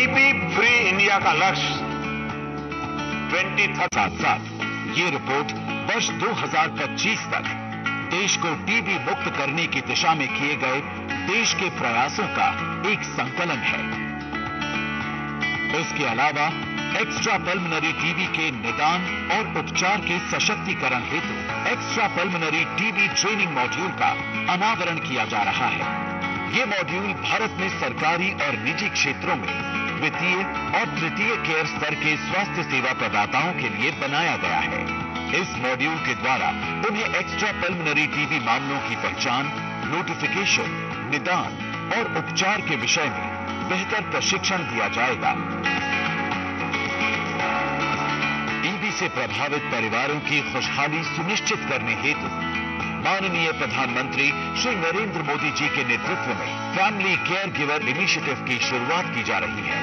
TB free India का लक्ष्य 2030 साथ ये रिपोर्ट वर्ष 2025 तक देश को टीबी मुक्त करने की दिशा में किए गए देश के प्रयासों का एक संकलन है। इसके अलावा एक्स्ट्रा पल्मोनरी टीबी के निदान और उपचार के सशक्तिकरण हेतु extra pulmonary TB training module का अनावरण किया जा रहा है। ये मॉड्यूल भारत में सरकारी और निजी क्षेत्रों में द्वितीय और तृतीय केयर स्तर के स्वास्थ्य सेवा प्रदाताओं के लिए बनाया गया है। इस मॉड्यूल के द्वारा उन्हें एक्स्ट्रा पल्मोनरी टीबी मामलों की पहचान, नोटिफिकेशन, निदान और उपचार के विषय में बेहतर प्रशिक्षण दिया जाएगा। टीबी से प्रभावित परिवारों की खुशहाली सुनिश्चित करने हेतु माननीय प्रधानमंत्री श्री नरेंद्र मोदी जी के नेतृत्व में फैमिली केयर गिवर इनिशिएटिव की शुरुआत की जा रही है।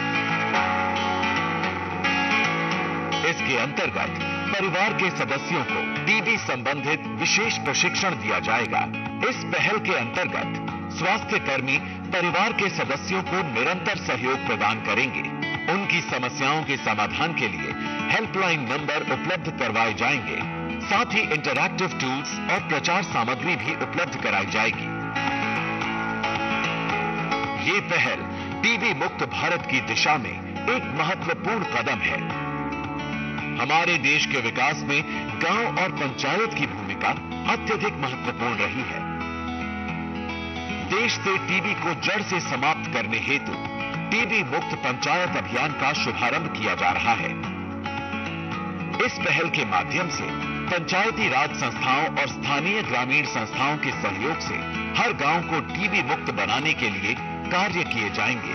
इसके अंतर्गत परिवार के सदस्यों को टीबी संबंधित विशेष प्रशिक्षण दिया जाएगा। इस पहल के अंतर्गत स्वास्थ्य कर्मी परिवार के सदस्यों को निरंतर सहयोग प्रदान करेंगे। उनकी समस्याओं के समाधान के लिए हेल्पलाइन नंबर उपलब्ध करवाए जाएंगे। साथ ही इंटरैक्टिव टूल्स और प्रचार सामग्री भी उपलब्ध कराई जाएगी। ये पहल टीबी मुक्त भारत की दिशा में एक महत्वपूर्ण कदम है। हमारे देश के विकास में गांव और पंचायत की भूमिका अत्यधिक महत्वपूर्ण रही है। देश से टीबी को जड़ से समाप्त करने हेतु टीबी मुक्त पंचायत अभियान का शुभारंभ किया जा रहा है। इस पहल के माध्यम से पंचायती राज संस्थाओं और स्थानीय ग्रामीण संस्थाओं के सहयोग से हर गांव को टीबी मुक्त बनाने के लिए कार्य किए जाएंगे।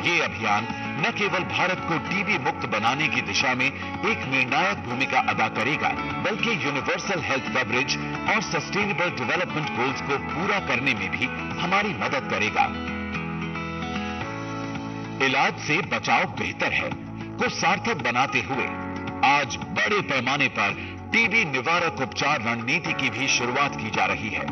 ये अभियान न केवल भारत को टीबी मुक्त बनाने की दिशा में एक निर्णायक भूमिका अदा करेगा, बल्कि यूनिवर्सल हेल्थ कवरेज और सस्टेनेबल डेवलपमेंट गोल्स को पूरा करने में भी हमारी मदद करेगा। इलाज से बचाव बेहतर है को सार्थक बनाते हुए आज बड़े पैमाने पर टीबी निवारक उपचार रणनीति की भी शुरुआत की जा रही है।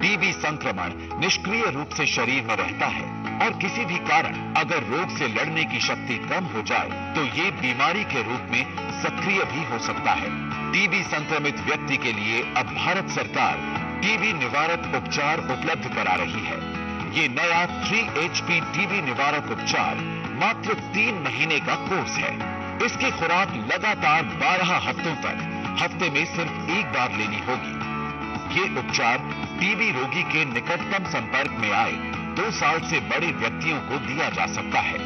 टीबी संक्रमण निष्क्रिय रूप से शरीर में रहता है और किसी भी कारण अगर रोग से लड़ने की शक्ति कम हो जाए तो ये बीमारी के रूप में सक्रिय भी हो सकता है। टीबी संक्रमित व्यक्ति के लिए अब भारत सरकार टीबी निवारक उपचार उपलब्ध करा रही है। ये नया 3HP टीबी निवारक उपचार मात्र 3 महीने का कोर्स है। इसकी खुराक लगातार 12 हफ्तों तक हफ्ते में सिर्फ एक बार लेनी होगी। ये उपचार टीबी रोगी के निकटतम संपर्क में आए 2 साल से बड़े व्यक्तियों को दिया जा सकता है।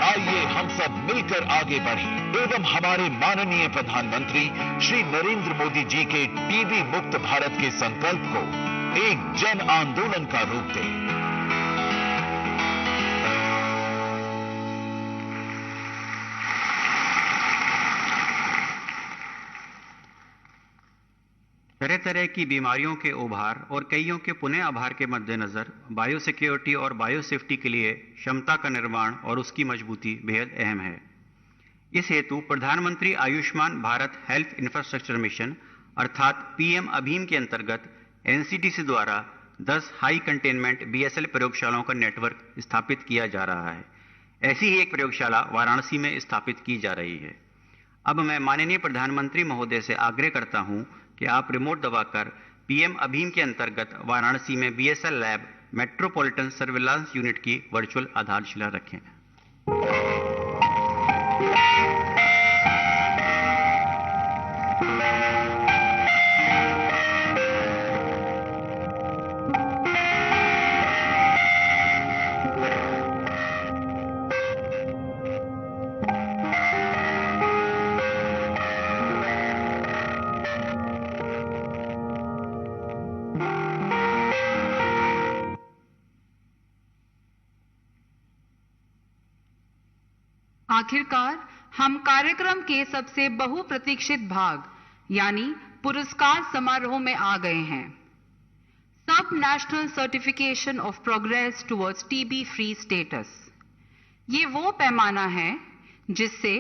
आइए हम सब मिलकर आगे बढ़ें एवं हमारे माननीय प्रधानमंत्री श्री नरेंद्र मोदी जी के टीबी मुक्त भारत के संकल्प को एक जन आंदोलन का रूप दें। तरह तरह की बीमारियों के उभार और कईयों के पुनः आभार के मद्देनजर बायोसिक्योरिटी और बायोसेफ्टी के लिए क्षमता का निर्माण और उसकी मजबूती बेहद अहम है। इस हेतु प्रधानमंत्री Ayushman Bharat health infrastructure mission अर्थात पीएम अभीम के अंतर्गत एनसीडीसी द्वारा 10 हाई कंटेनमेंट बीएसएल प्रयोगशालाओं का नेटवर्क स्थापित किया जा रहा है। ऐसी ही एक प्रयोगशाला वाराणसी में स्थापित की जा रही है। अब मैं माननीय प्रधानमंत्री महोदय से आग्रह करता हूं कि आप रिमोट दबाकर पीएम अभीम के अंतर्गत वाराणसी में BSL lab metropolitan surveillance unit की वर्चुअल आधारशिला रखें। आखिरकार हम कार्यक्रम के सबसे बहुप्रतीक्षित भाग यानी पुरस्कार समारोह में आ गए हैं। सब national certification of progress towards TB free status. ये वो पैमाना है जिससे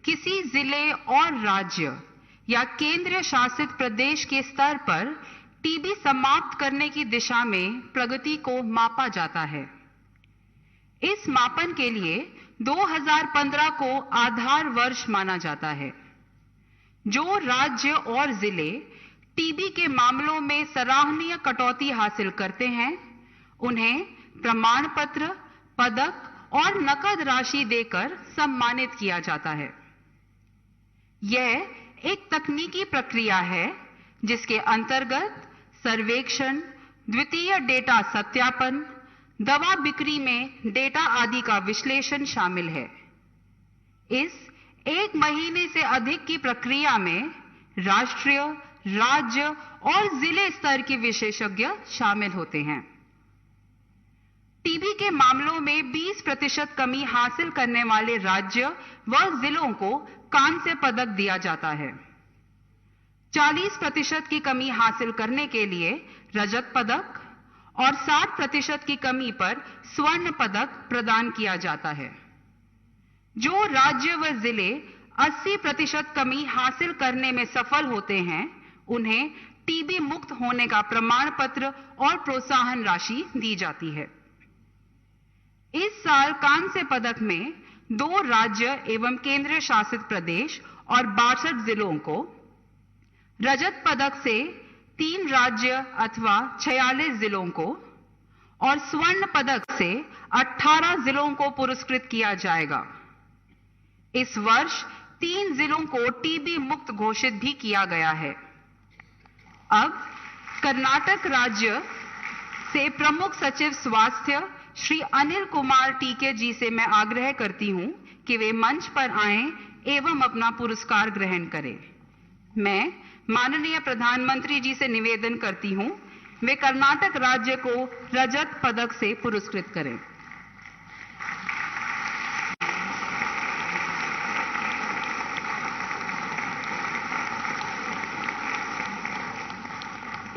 किसी जिले और राज्य या केंद्र शासित प्रदेश के स्तर पर टीबी समाप्त करने की दिशा में प्रगति को मापा जाता है। इस मापन के लिए 2015 को आधार वर्ष माना जाता है। जो राज्य और जिले टीबी के मामलों में सराहनीय कटौती हासिल करते हैं, उन्हें प्रमाण पत्र, पदक और नकद राशि देकर सम्मानित किया जाता है। यह एक तकनीकी प्रक्रिया है जिसके अंतर्गत सर्वेक्षण, द्वितीय डेटा सत्यापन, दवा बिक्री में डेटा आदि का विश्लेषण शामिल है। इस 1 महीने से अधिक की प्रक्रिया में राष्ट्रीय, राज्य और जिले स्तर के विशेषज्ञ शामिल होते हैं। टीबी के मामलों में 20% कमी हासिल करने वाले राज्य व जिलों को कांस्य पदक दिया जाता है। 40% की कमी हासिल करने के लिए रजत पदक और 60% की कमी पर स्वर्ण पदक प्रदान किया जाता है। जो राज्य व जिले 80% कमी हासिल करने में सफल होते हैं, उन्हें टीबी मुक्त होने का प्रमाण पत्र और प्रोत्साहन राशि दी जाती है। इस साल कांस्य पदक में 2 राज्य एवं केंद्र शासित प्रदेश और 62 जिलों को, रजत पदक से 3 राज्य अथवा 46 जिलों को और स्वर्ण पदक से 18 जिलों को पुरस्कृत किया जाएगा। इस वर्ष 3 जिलों को टीबी मुक्त घोषित भी किया गया है। अब कर्नाटक राज्य से प्रमुख सचिव स्वास्थ्य श्री अनिल कुमार टीके जी से मैं आग्रह करती हूं कि वे मंच पर आएं एवं अपना पुरस्कार ग्रहण करें। मैं माननीय प्रधानमंत्री जी से निवेदन करती हूं, वे कर्नाटक राज्य को रजत पदक से पुरस्कृत करें।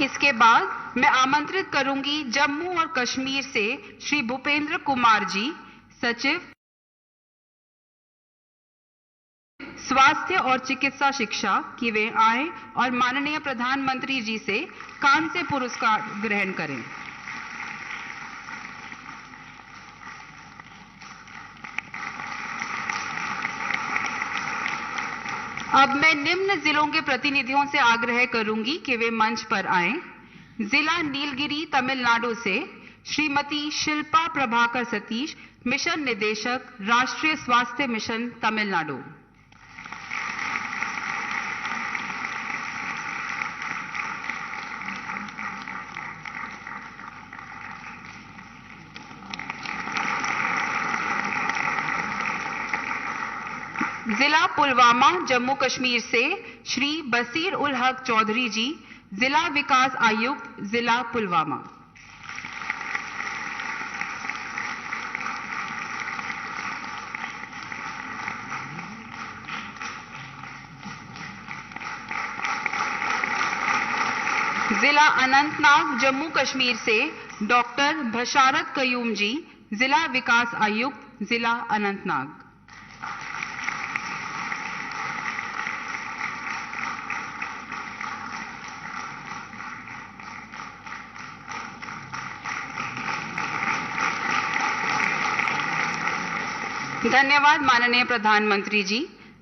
इसके बाद मैं आमंत्रित करूंगी जम्मू और कश्मीर से श्री भूपेंद्र कुमार जी, सचिव स्वास्थ्य और चिकित्सा शिक्षा, कि वे आए और माननीय प्रधानमंत्री जी से कांस्य पुरस्कार ग्रहण करें। अब मैं निम्न जिलों के प्रतिनिधियों से आग्रह करूंगी कि वे मंच पर आएं। जिला नीलगिरी तमिलनाडु से श्रीमती शिल्पा प्रभाकर सतीश, मिशन निदेशक, राष्ट्रीय स्वास्थ्य मिशन तमिलनाडु। जिला पुलवामा जम्मू कश्मीर से श्री बसीर उल हक चौधरी जी, जिला विकास आयुक्त, जिला पुलवामा। जिला अनंतनाग जम्मू कश्मीर से डॉक्टर बशारत कयूम जी, जिला विकास आयुक्त, जिला अनंतनाग। धन्यवाद माननीय प्रधानमंत्री जी।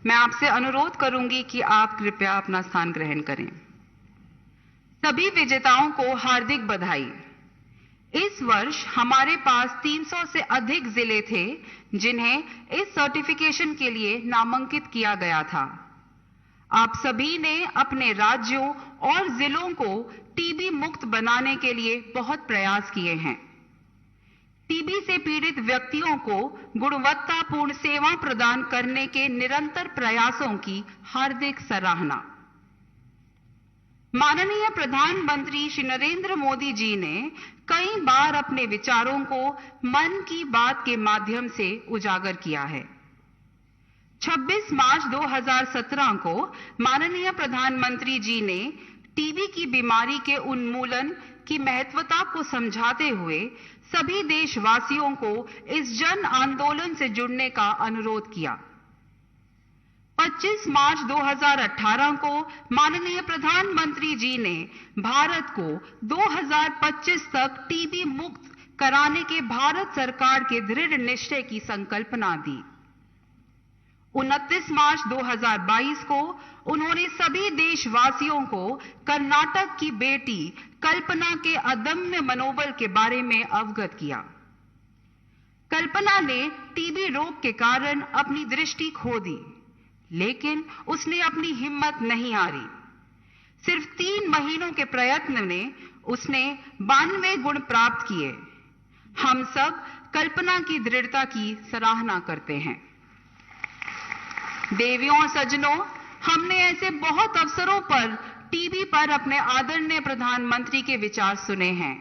मैं आपसे अनुरोध करूंगी कि आप कृपया अपना स्थान ग्रहण करें। सभी विजेताओं को हार्दिक बधाई। इस वर्ष हमारे पास 300 से अधिक जिले थे जिन्हें इस सर्टिफिकेशन के लिए नामांकित किया गया था। आप सभी ने अपने राज्यों और जिलों को टीबी मुक्त बनाने के लिए बहुत प्रयास किए हैं। टीबी से पीड़ित व्यक्तियों को गुणवत्तापूर्ण सेवा प्रदान करने के निरंतर प्रयासों की हार्दिक सराहना। माननीय प्रधानमंत्री श्री नरेंद्र मोदी जी ने कई बार अपने विचारों को मन की बात के माध्यम से उजागर किया है। 26 मार्च 2017 को माननीय प्रधानमंत्री जी ने टीबी की बीमारी के उन्मूलन की महत्वता को समझाते हुए सभी देशवासियों को इस जन आंदोलन से जुड़ने का अनुरोध किया। 25 मार्च 2018 को माननीय प्रधानमंत्री जी ने भारत को 2025 तक टीबी मुक्त कराने के भारत सरकार के दृढ़ निश्चय की संकल्पना दी। 29 मार्च 2022 को उन्होंने सभी देशवासियों को कर्नाटक की बेटी कल्पना के अदम्य मनोबल के बारे में अवगत किया। कल्पना ने टीबी रोग के कारण अपनी दृष्टि खो दी, लेकिन उसने अपनी हिम्मत नहीं हारी। सिर्फ 3 महीनों के प्रयत्न में उसने 92 गुण प्राप्त किए। हम सब कल्पना की दृढ़ता की सराहना करते हैं। देवियों और सज्जनों, हमने ऐसे बहुत अवसरों पर टीबी पर अपने आदरणीय प्रधानमंत्री के विचार सुने हैं,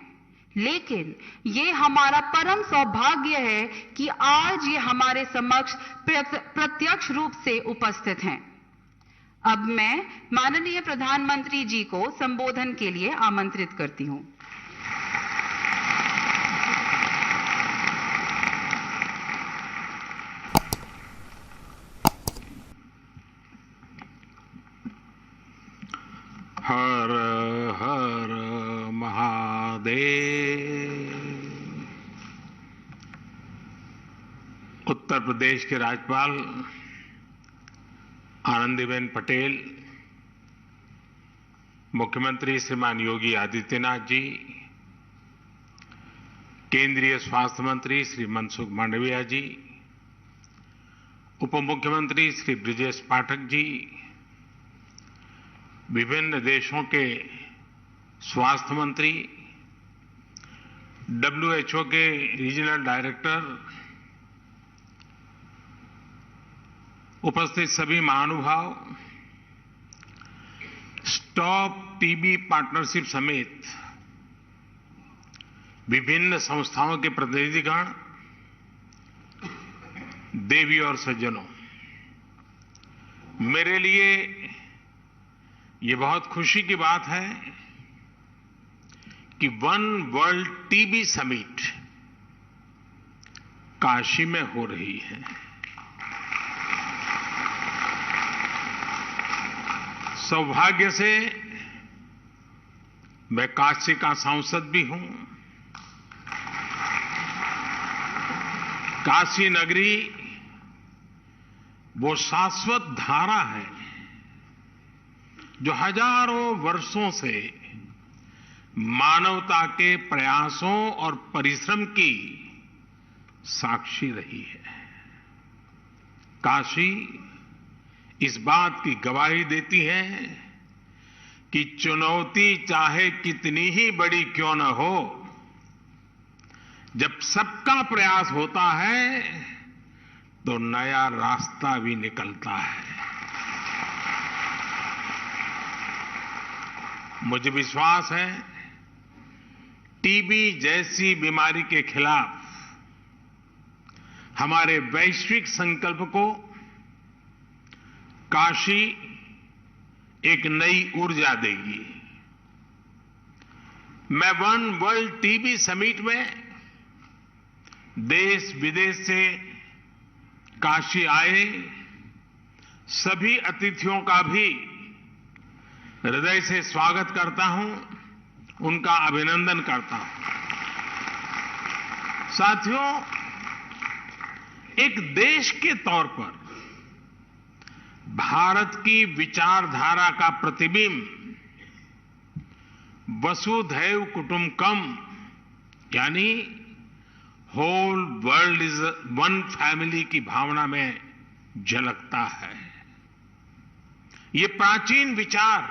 लेकिन ये हमारा परम सौभाग्य है कि आज ये हमारे समक्ष प्रत्यक्ष रूप से उपस्थित हैं। अब मैं माननीय प्रधानमंत्री जी को संबोधन के लिए आमंत्रित करती हूं। हर हर महादेव। उत्तर प्रदेश के राज्यपाल आनंदीबेन पटेल, मुख्यमंत्री श्रीमान योगी आदित्यनाथ जी, केंद्रीय स्वास्थ्य मंत्री श्री मनसुख मांडविया जी, उप मुख्यमंत्री श्री ब्रिजेश पाठक जी, विभिन्न देशों के स्वास्थ्य मंत्री, WHO के रीजनल डायरेक्टर, उपस्थित सभी महानुभाव, स्टॉप टीबी पार्टनरशिप समेत विभिन्न संस्थाओं के प्रतिनिधिगण, देवी और सज्जनों, मेरे लिए ये बहुत खुशी की बात है कि one world TB summit Kashi में हो रही है। सौभाग्य से मैं काशी का सांसद भी हूं। काशी नगरी वो शाश्वत धारा है जो हजारों वर्षों से मानवता के प्रयासों और परिश्रम की साक्षी रही है। काशी इस बात की गवाही देती है कि चुनौती चाहे कितनी ही बड़ी क्यों न हो, जब सबका प्रयास होता है तो नया रास्ता भी निकलता है। मुझे विश्वास है टीबी जैसी बीमारी के खिलाफ हमारे वैश्विक संकल्प को काशी एक नई ऊर्जा देगी। मैं वन वर्ल्ड टीबी समिट में देश विदेश से काशी आए सभी अतिथियों का भी हृदय से स्वागत करता हूं, उनका अभिनंदन करता हूं। साथियों, एक देश के तौर पर भारत की विचारधारा का प्रतिबिंब वसुधैव कुटुंबकम यानी whole world is one family की भावना में झलकता है। ये प्राचीन विचार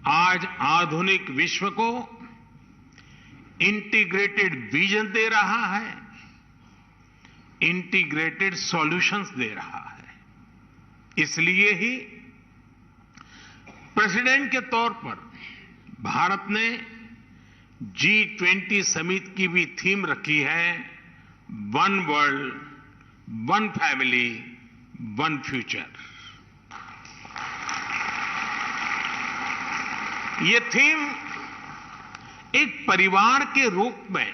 आज आधुनिक विश्व को इंटीग्रेटेड विजन दे रहा है, इंटीग्रेटेड सॉल्यूशंस दे रहा है। इसलिए ही प्रेसिडेंट के तौर पर भारत ने G20 समिट की भी थीम रखी है, one world, one family, one future. ये थीम एक परिवार के रूप में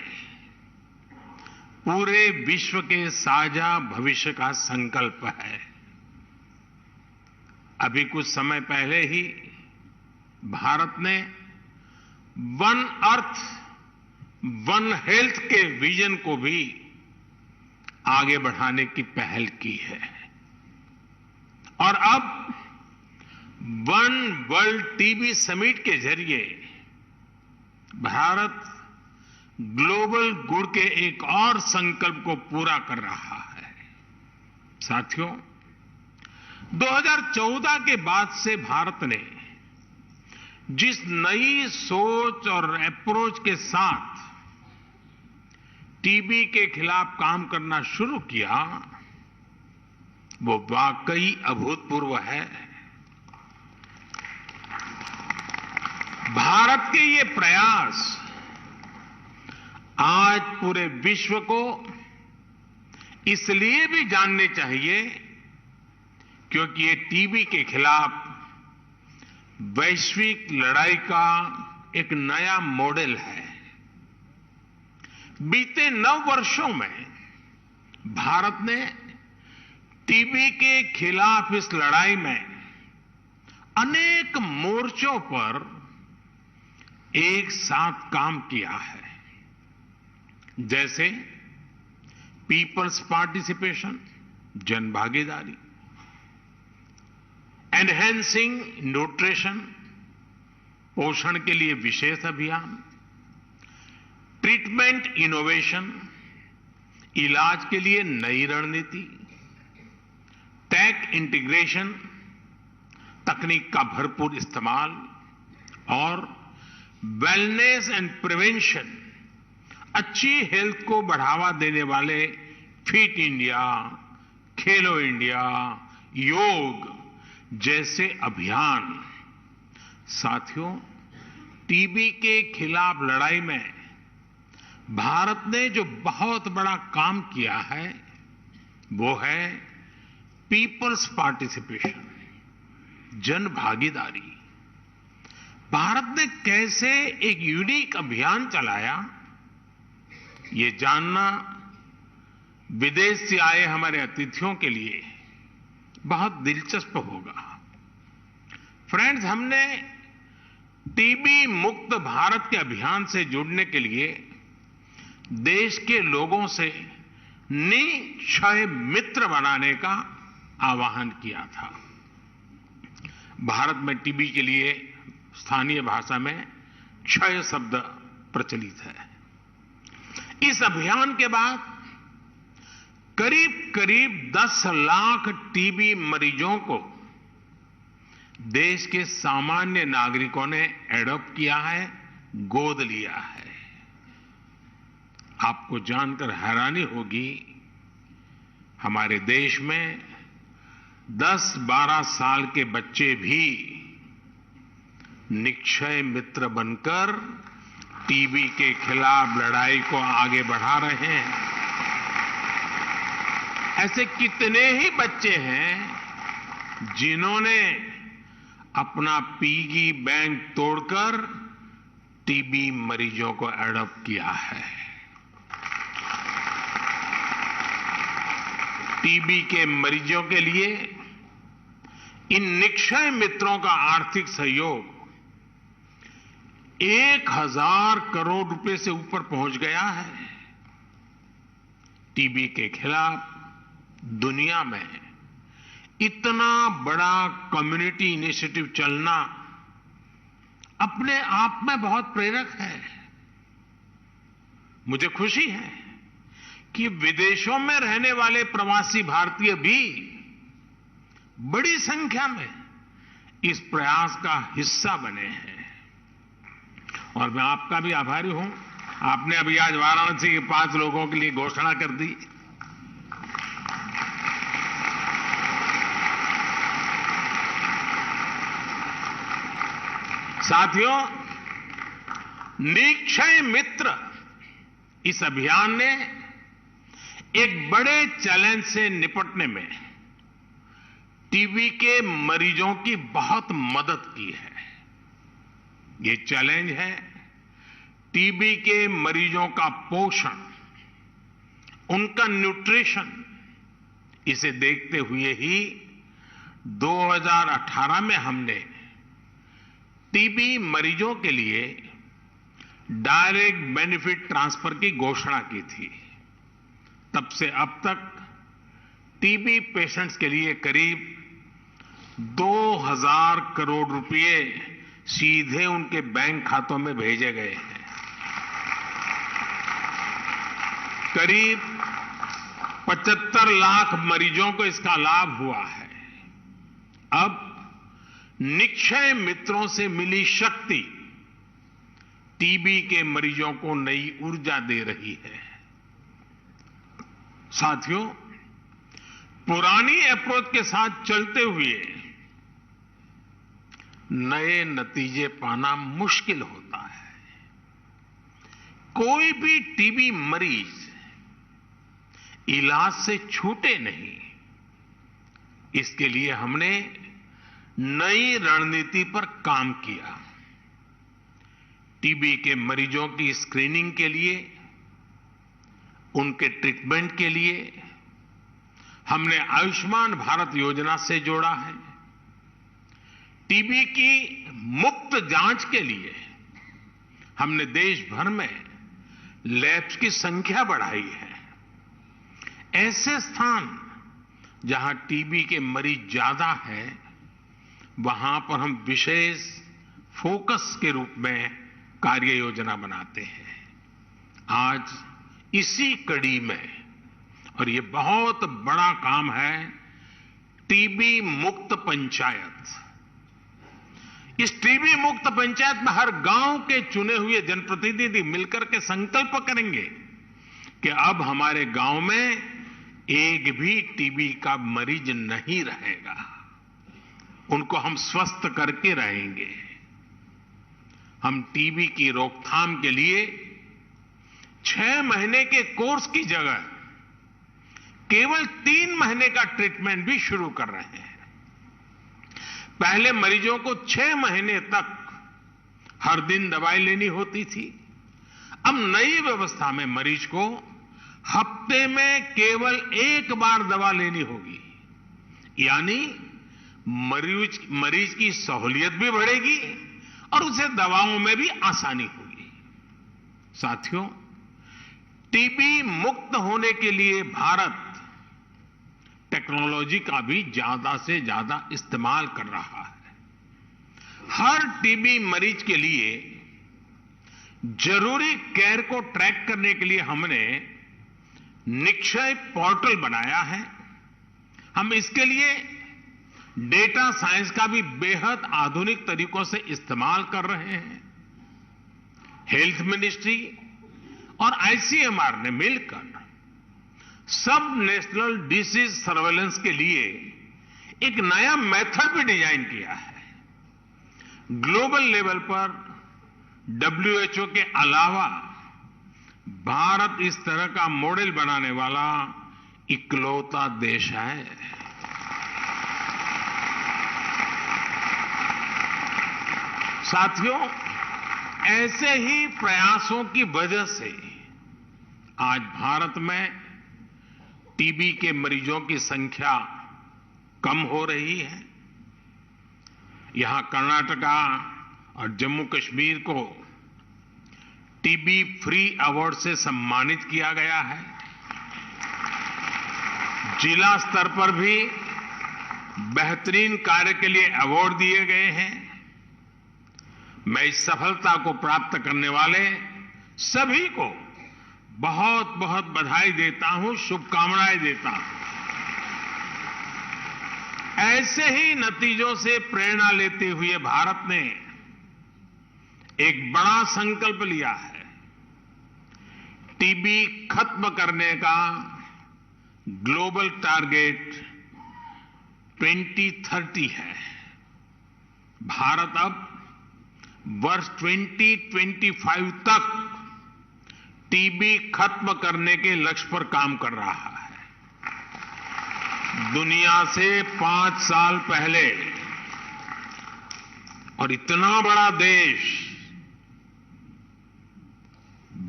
पूरे विश्व के साझा भविष्य का संकल्प है। अभी कुछ समय पहले ही भारत ने वन अर्थ वन हेल्थ के विजन को भी आगे बढ़ाने की पहल की है और अब वन वर्ल्ड टीबी समिट के जरिए भारत ग्लोबल गुड के एक और संकल्प को पूरा कर रहा है। साथियों, 2014 के बाद से भारत ने जिस नई सोच और अप्रोच के साथ टीबी के खिलाफ काम करना शुरू किया, वो वाकई अभूतपूर्व है। भारत के ये प्रयास आज पूरे विश्व को इसलिए भी जानने चाहिए क्योंकि ये टीबी के खिलाफ वैश्विक लड़ाई का एक नया मॉडल है। बीते 9 वर्षों में भारत ने टीबी के खिलाफ इस लड़ाई में अनेक मोर्चों पर एक साथ काम किया है, जैसे पीपल्स पार्टिसिपेशन, जन भागीदारी, एनहेंसिंग न्यूट्रिशन, पोषण के लिए विशेष अभियान, ट्रीटमेंट इनोवेशन, इलाज के लिए नई रणनीति, टेक इंटीग्रेशन, तकनीक का भरपूर इस्तेमाल और वेलनेस एंड प्रिवेंशन, अच्छी हेल्थ को बढ़ावा देने वाले फिट इंडिया, खेलो इंडिया, योग जैसे अभियान। साथियों, टीबी के खिलाफ लड़ाई में भारत ने जो बहुत बड़ा काम किया है वो है पीपल्स पार्टिसिपेशन, जन भागीदारी। भारत ने कैसे एक यूनिक अभियान चलाया, ये जानना विदेश से आए हमारे अतिथियों के लिए बहुत दिलचस्प होगा। फ्रेंड्स, हमने टीबी मुक्त भारत के अभियान से जुड़ने के लिए देश के लोगों से निक्षय मित्र बनाने का आह्वान किया था। भारत में टीबी के लिए स्थानीय भाषा में क्षय शब्द प्रचलित है। इस अभियान के बाद करीब 10 लाख टीबी मरीजों को देश के सामान्य नागरिकों ने एडॉप्ट किया है, गोद लिया है। आपको जानकर हैरानी होगी, हमारे देश में 10-12 साल के बच्चे भी निक्षय मित्र बनकर टीबी के खिलाफ लड़ाई को आगे बढ़ा रहे हैं। ऐसे कितने ही बच्चे हैं जिन्होंने अपना पिगी बैंक तोड़कर टीबी मरीजों को एडॉप्ट किया है। टीबी के मरीजों के लिए इन निक्षय मित्रों का आर्थिक सहयोग 1000 करोड़ रुपए से ऊपर पहुंच गया है। टीबी के खिलाफ दुनिया में इतना बड़ा कम्युनिटी इनिशिएटिव चलना अपने आप में बहुत प्रेरक है। मुझे खुशी है कि विदेशों में रहने वाले प्रवासी भारतीय भी बड़ी संख्या में इस प्रयास का हिस्सा बने हैं और मैं आपका भी आभारी हूं। आपने अभी आज वाराणसी के 5 लोगों के लिए घोषणा कर दी। साथियों, निक्षय मित्र इस अभियान ने एक बड़े चैलेंज से निपटने में टीबी के मरीजों की बहुत मदद की है। ये चैलेंज है टीबी के मरीजों का पोषण, उनका न्यूट्रिशन। इसे देखते हुए ही 2018 में हमने टीबी मरीजों के लिए डायरेक्ट बेनिफिट ट्रांसफर की घोषणा की थी। तब से अब तक टीबी पेशेंट्स के लिए करीब 2000 करोड़ रुपए सीधे उनके बैंक खातों में भेजे गए हैं। करीब 75 लाख मरीजों को इसका लाभ हुआ है। अब निक्षय मित्रों से मिली शक्ति टीबी के मरीजों को नई ऊर्जा दे रही है। साथियों, पुरानी अप्रोच के साथ चलते हुए नए नतीजे पाना मुश्किल होता है। कोई भी टीबी मरीज इलाज से छूटे नहीं, इसके लिए हमने नई रणनीति पर काम किया। टीबी के मरीजों की स्क्रीनिंग के लिए, उनके ट्रीटमेंट के लिए हमने आयुष्मान भारत योजना से जोड़ा है। टीबी की मुफ्त जांच के लिए हमने देश भर में लैब्स की संख्या बढ़ाई है। ऐसे स्थान जहां टीबी के मरीज ज्यादा है, वहां पर हम विशेष फोकस के रूप में कार्य योजना बनाते हैं। आज इसी कड़ी में, और ये बहुत बड़ा काम है, टीबी मुक्त पंचायत। इस टीबी मुक्त पंचायत में हर गांव के चुने हुए जनप्रतिनिधि मिलकर के संकल्प करेंगे कि अब हमारे गांव में एक भी टीबी का मरीज नहीं रहेगा। उनको हम स्वस्थ करके रहेंगे। हम टीबी की रोकथाम के लिए 6 महीने के कोर्स की जगह केवल 3 महीने का ट्रीटमेंट भी शुरू कर रहे हैं। पहले मरीजों को 6 महीने तक हर दिन दवाई लेनी होती थी। अब नई व्यवस्था में मरीज को हफ्ते में केवल 1 बार दवा लेनी होगी। यानी मरीज की सहूलियत भी बढ़ेगी और उसे दवाओं में भी आसानी होगी। साथियों, टीबी मुक्त होने के लिए भारत टेक्नोलॉजी का भी ज्यादा से ज्यादा इस्तेमाल कर रहा है। हर टीबी मरीज के लिए जरूरी केयर को ट्रैक करने के लिए हमने निक्षय पोर्टल बनाया है। हम इसके लिए डेटा साइंस का भी बेहद आधुनिक तरीकों से इस्तेमाल कर रहे हैं। हेल्थ मिनिस्ट्री और आईसीएमआर ने मिलकर सब नेशनल डिसीज सर्वेलेंस के लिए एक नया मेथड भी डिजाइन किया है। ग्लोबल लेवल पर WHO के अलावा भारत इस तरह का मॉडल बनाने वाला इकलौता देश है। साथियों, ऐसे ही प्रयासों की वजह से आज भारत में टीबी के मरीजों की संख्या कम हो रही है। यहां कर्नाटका और जम्मू कश्मीर को टीबी फ्री अवार्ड से सम्मानित किया गया है। जिला स्तर पर भी बेहतरीन कार्य के लिए अवार्ड दिए गए हैं। मैं इस सफलता को प्राप्त करने वाले सभी को बहुत बहुत बधाई देता हूं, शुभकामनाएं देता हूं। ऐसे ही नतीजों से प्रेरणा लेते हुए भारत ने एक बड़ा संकल्प लिया है। टीबी खत्म करने का ग्लोबल टारगेट 2030 है। भारत अब वर्ष 2025 तक टीबी खत्म करने के लक्ष्य पर काम कर रहा है। दुनिया से 5 साल पहले, और इतना बड़ा देश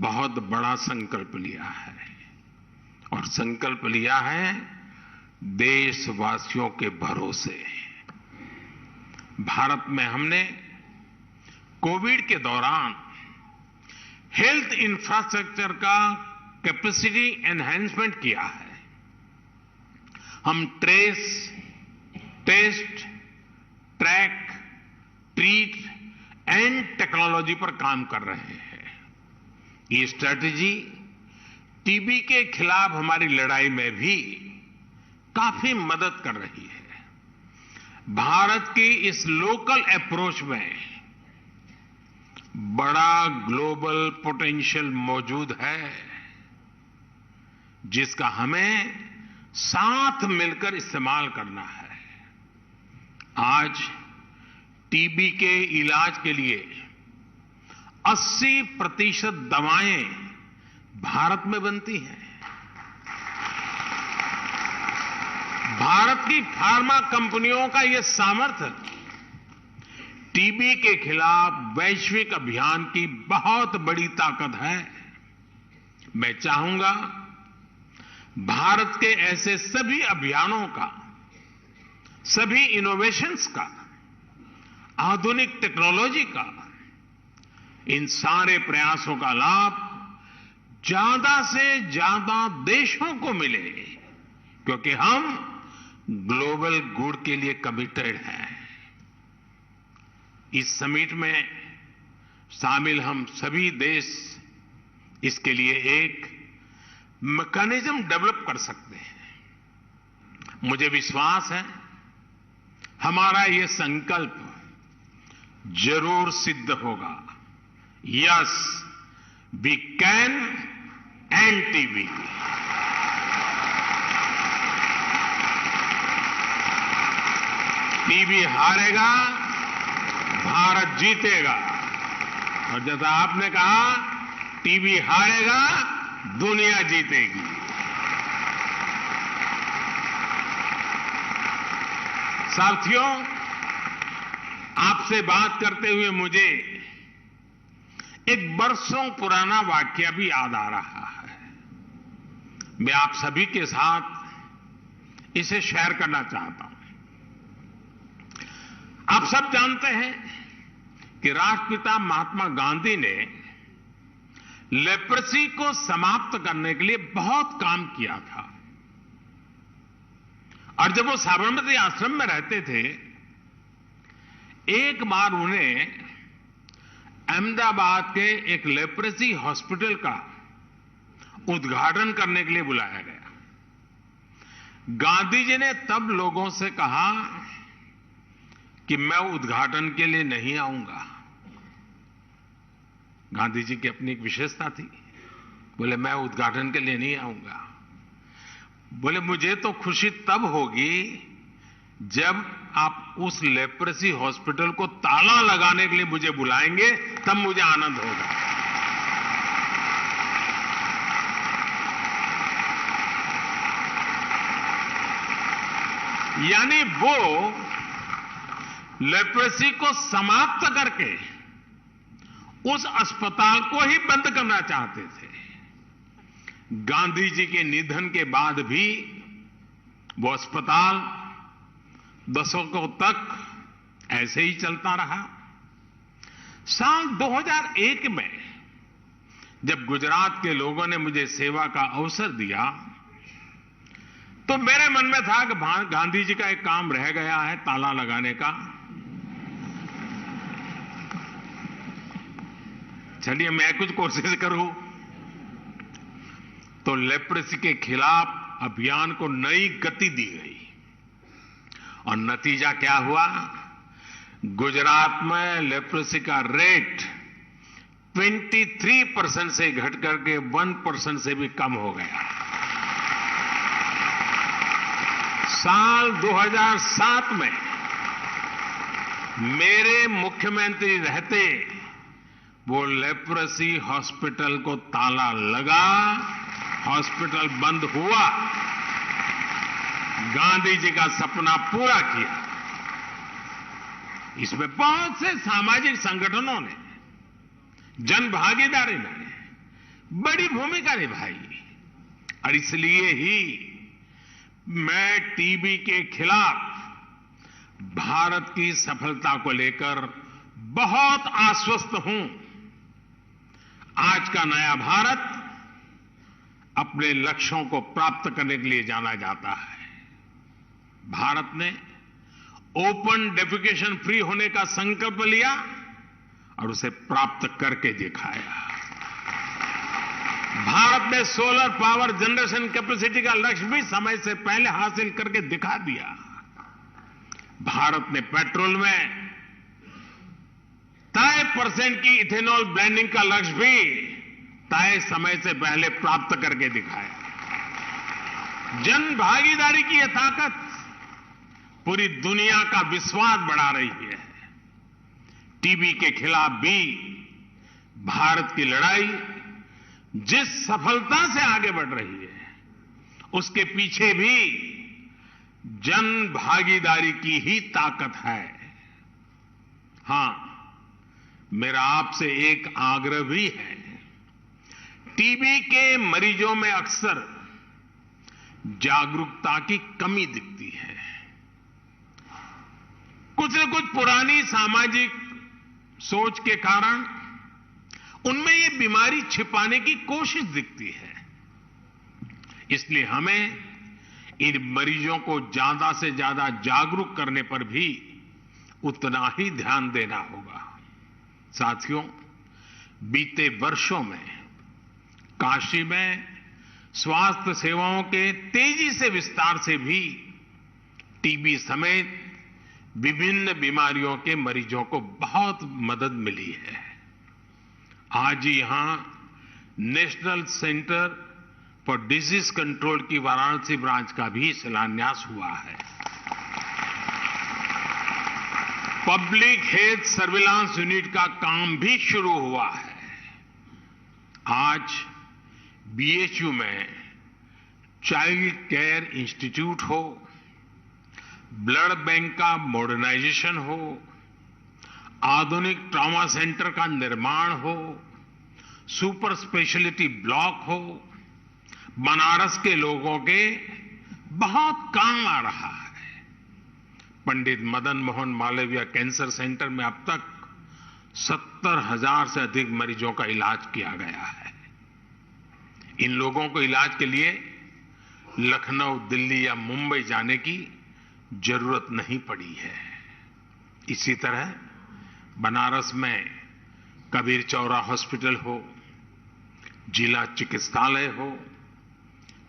बहुत बड़ा संकल्प लिया है। और संकल्प लिया है देशवासियों के भरोसे। भारत में हमने कोविड के दौरान हेल्थ इंफ्रास्ट्रक्चर का कैपेसिटी एनहांसमेंट किया है। हम trace, test, track, treat and technology पर काम कर रहे हैं। ये स्ट्रैटेजी टीबी के खिलाफ हमारी लड़ाई में भी काफी मदद कर रही है। भारत की इस लोकल अप्रोच में बड़ा ग्लोबल पोटेंशियल मौजूद है, जिसका हमें साथ मिलकर इस्तेमाल करना है। आज टीबी के इलाज के लिए 80% दवाएं भारत में बनती हैं। भारत की फार्मा कंपनियों का यह सामर्थ्य टीबी के खिलाफ वैश्विक अभियान की बहुत बड़ी ताकत है। मैं चाहूंगा भारत के ऐसे सभी अभियानों का, सभी इनोवेशंस का, आधुनिक टेक्नोलॉजी का, इन सारे प्रयासों का लाभ ज्यादा से ज्यादा देशों को मिले, क्योंकि हम ग्लोबल गुड के लिए कमिटेड हैं। इस समिट में शामिल हम सभी देश इसके लिए एक मैकेनिज्म डेवलप कर सकते हैं। मुझे विश्वास है हमारा ये संकल्प जरूर सिद्ध होगा। Yes, we can end TB. TB हारेगा, भारत जीतेगा। और जैसा आपने कहा, टीबी हारेगा, दुनिया जीतेगी। साथियों, आपसे बात करते हुए मुझे एक बरसों पुराना वाकया भी याद आ रहा है। मैं आप सभी के साथ इसे शेयर करना चाहता हूं। आप सब जानते हैं कि राष्ट्रपिता महात्मा गांधी ने लेप्रेसी को समाप्त करने के लिए बहुत काम किया था। और जब वो साबरमती आश्रम में रहते थे, एक बार उन्हें अहमदाबाद के एक लेप्रेसी हॉस्पिटल का उद्घाटन करने के लिए बुलाया गया। गांधी जी ने तब लोगों से कहा कि मैं उद्घाटन के लिए नहीं आऊंगा। गांधी जी की अपनी एक विशेषता थी। बोले मैं उद्घाटन के लिए नहीं आऊंगा। बोले मुझे तो खुशी तब होगी जब आप उस लेप्रेसी हॉस्पिटल को ताला लगाने के लिए मुझे बुलाएंगे, तब मुझे आनंद होगा। यानी वो लेप्रेसी को समाप्त करके उस अस्पताल को ही बंद करना चाहते थे। गांधी जी के निधन के बाद भी वो अस्पताल दशकों तक ऐसे ही चलता रहा। साल 2001 में जब गुजरात के लोगों ने मुझे सेवा का अवसर दिया, तो मेरे मन में था कि गांधी जी का एक काम रह गया है, ताला लगाने का। चलिए मैं कुछ कोशिश करूं। तो लेप्रेसी के खिलाफ अभियान को नई गति दी गई और नतीजा क्या हुआ? गुजरात में लेप्रेसी का रेट 23% से घट करके 1% से भी कम हो गया। साल 2007 में मेरे मुख्यमंत्री रहते वो लेप्रेसी हॉस्पिटल को ताला लगा, हॉस्पिटल बंद हुआ। गांधी जी का सपना पूरा किया। इसमें बहुत से सामाजिक संगठनों ने, जन भागीदारी ने बड़ी भूमिका निभाई और इसलिए ही मैं टीबी के खिलाफ भारत की सफलता को लेकर बहुत आश्वस्त हूं। आज का नया भारत अपने लक्ष्यों को प्राप्त करने के लिए जाना जाता है। भारत ने ओपन डेफिकेशन फ्री होने का संकल्प लिया और उसे प्राप्त करके दिखाया। भारत ने सोलर पावर जनरेशन कैपेसिटी का लक्ष्य भी समय से पहले हासिल करके दिखा दिया। भारत ने पेट्रोल में तय % की इथेनॉल ब्लेंडिंग का लक्ष्य भी तय समय से पहले प्राप्त करके दिखाया। जन भागीदारी की यह ताकत पूरी दुनिया का विश्वास बढ़ा रही है। टीबी के खिलाफ भी भारत की लड़ाई जिस सफलता से आगे बढ़ रही है, उसके पीछे भी जन भागीदारी की ही ताकत है। हां, मेरा आपसे एक आग्रह भी है। टीबी के मरीजों में अक्सर जागरूकता की कमी दिखती है। कुछ न कुछ पुरानी सामाजिक सोच के कारण उनमें ये बीमारी छिपाने की कोशिश दिखती है। इसलिए हमें इन मरीजों को ज्यादा से ज्यादा जागरूक करने पर भी उतना ही ध्यान देना होगा। साथियों, बीते वर्षों में काशी में स्वास्थ्य सेवाओं के तेजी से विस्तार से भी टीबी समेत विभिन्न बीमारियों के मरीजों को बहुत मदद मिली है। आज ही यहां national centre for disease control की वाराणसी ब्रांच का भी शिलान्यास हुआ है। पब्लिक हेल्थ सर्विलांस यूनिट का काम भी शुरू हुआ है। आज बीएचयू में चाइल्ड केयर इंस्टीट्यूट हो, ब्लड बैंक का मॉडर्नाइजेशन हो, आधुनिक ट्रॉमा सेंटर का निर्माण हो, सुपर स्पेशलिटी ब्लॉक हो, बनारस के लोगों के बहुत काम आ रहा है। पंडित मदन मोहन मालवीय कैंसर सेंटर में अब तक 70,000 से अधिक मरीजों का इलाज किया गया है। इन लोगों को इलाज के लिए लखनऊ, दिल्ली या मुंबई जाने की जरूरत नहीं पड़ी है। इसी तरह बनारस में कबीर चौरा हॉस्पिटल हो, जिला चिकित्सालय हो,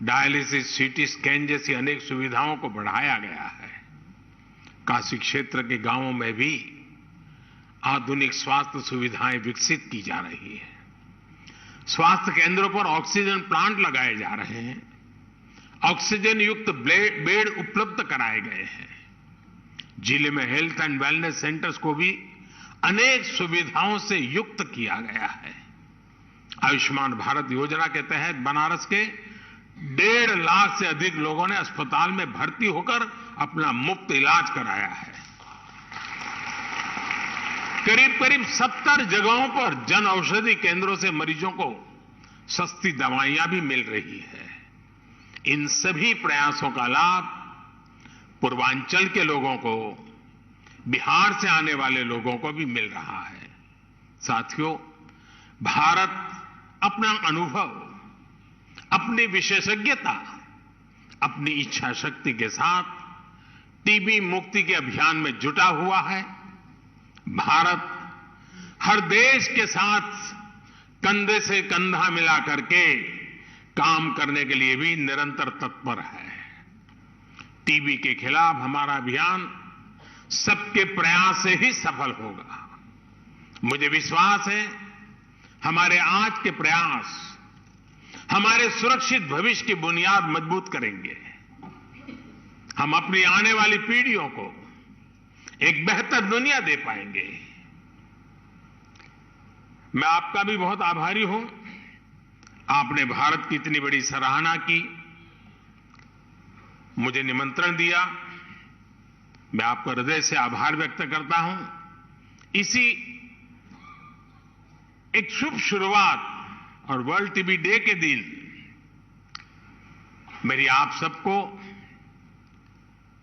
डायलिसिस, सीटी स्कैन जैसी अनेक सुविधाओं को बढ़ाया गया है। काशी क्षेत्र के गांवों में भी आधुनिक स्वास्थ्य सुविधाएं विकसित की जा रही है। स्वास्थ्य केंद्रों पर ऑक्सीजन प्लांट लगाए जा रहे हैं। ऑक्सीजन युक्त बेड उपलब्ध कराए गए हैं। जिले में हेल्थ एंड वेलनेस सेंटर्स को भी अनेक सुविधाओं से युक्त किया गया है। आयुष्मान भारत योजना के तहत बनारस के 1.5 लाख से अधिक लोगों ने अस्पताल में भर्ती होकर अपना मुफ्त इलाज कराया है। करीब 70 जगहों पर जन औषधि केंद्रों से मरीजों को सस्ती दवाइयां भी मिल रही है। इन सभी प्रयासों का लाभ पूर्वांचल के लोगों को, बिहार से आने वाले लोगों को भी मिल रहा है। साथियों, भारत अपना अनुभव, अपनी विशेषज्ञता, अपनी इच्छा शक्ति के साथ टीबी मुक्ति के अभियान में जुटा हुआ है। भारत हर देश के साथ कंधे से कंधा मिला करके काम करने के लिए भी निरंतर तत्पर है। टीबी के खिलाफ हमारा अभियान सबके प्रयास से ही सफल होगा। मुझे विश्वास है हमारे आज के प्रयास हमारे सुरक्षित भविष्य की बुनियाद मजबूत करेंगे। हम अपनी आने वाली पीढ़ियों को एक बेहतर दुनिया दे पाएंगे। मैं आपका भी बहुत आभारी हूं। आपने भारत की इतनी बड़ी सराहना की, मुझे निमंत्रण दिया। मैं आपका हृदय से आभार व्यक्त करता हूं। इसी एक शुभ शुरुआत और वर्ल्ड टीबी डे के दिन मेरी आप सबको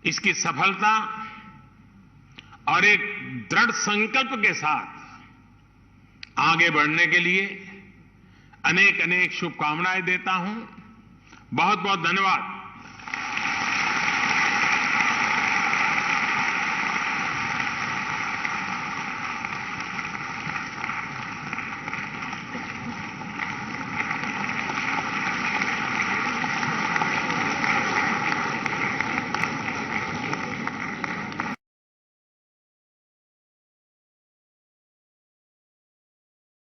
इसकी सफलता और एक दृढ़ संकल्प के साथ आगे बढ़ने के लिए अनेक अनेक शुभकामनाएं देता हूं। बहुत बहुत धन्यवाद।